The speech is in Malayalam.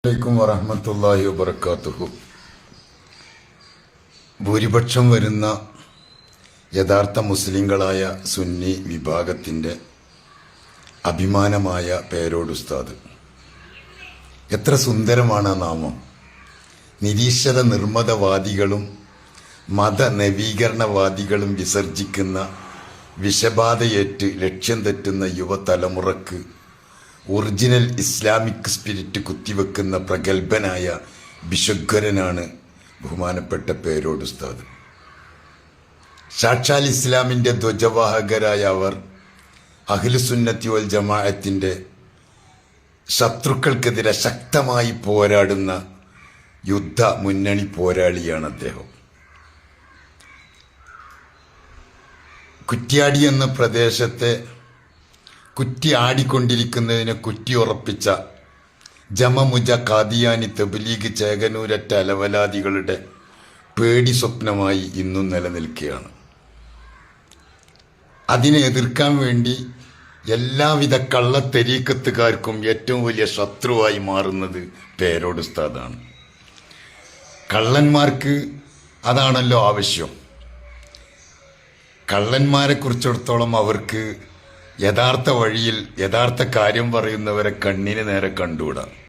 അലൈക്കും വറഹ്മത്തുള്ളാഹി വബറകാതുഹു. ഭൂരിപക്ഷം വരുന്ന യഥാർത്ഥ മുസ്ലിങ്ങളായ സുന്നി വിഭാഗത്തിൻ്റെ അഭിമാനമായ പേരോട് ഉസ്താദ്. എത്ര സുന്ദരമാണ് ആ നാമം. നിരീശ്വര നിർമ്മതവാദികളും മതനവീകരണവാദികളും വിസർജിക്കുന്ന വിഷബാധയേറ്റ് ലക്ഷ്യം തെറ്റുന്ന യുവതലമുറക്ക് ഒറിജിനൽ ഇസ്ലാമിക് സ്പിരിറ്റ് കുത്തിവെക്കുന്ന പ്രഗത്ഭനായ ബിഷഗ്വരനാണ് ബഹുമാനപ്പെട്ട പേരോട് ഉസ്താദ്. സാക്ഷാൽ ഇസ്ലാമിൻ്റെ ധ്വജവാഹകരായ അവർ അഹ്ലുസുന്നത്തി വൽ ജമാഅത്തിൻ്റെ ശത്രുക്കൾക്കെതിരെ ശക്തമായി പോരാടുന്ന യുദ്ധ മുന്നണി പോരാളിയാണ് അദ്ദേഹം. കുറ്റ്യാടി എന്ന പ്രദേശത്തെ കുറ്റി ആടിക്കൊണ്ടിരിക്കുന്നതിനെ കുറ്റിയുറപ്പിച്ച ജമമുജ ഖാദിയാനി തബ്ലീഗ് ചേകനൂരറ്റ അലവലാദികളുടെ പേടി സ്വപ്നമായി ഇന്നും നിലനിൽക്കുകയാണ്. അതിനെ എതിർക്കാൻ വേണ്ടി എല്ലാവിധ കള്ളത്തെരീക്കത്തുകാർക്കും ഏറ്റവും വലിയ ശത്രുവായി മാറുന്നത് പേരോട് ഉസ്താദാണ്. കള്ളന്മാർക്ക് അതാണല്ലോ ആവശ്യം. കള്ളന്മാരെ കുറിച്ചിടത്തോളം അവർക്ക് യഥാർത്ഥ വഴിയിൽ യഥാർത്ഥ കാര്യം പറയുന്നവരെ കണ്ണിന് നേരെ കണ്ടുകൂടാ.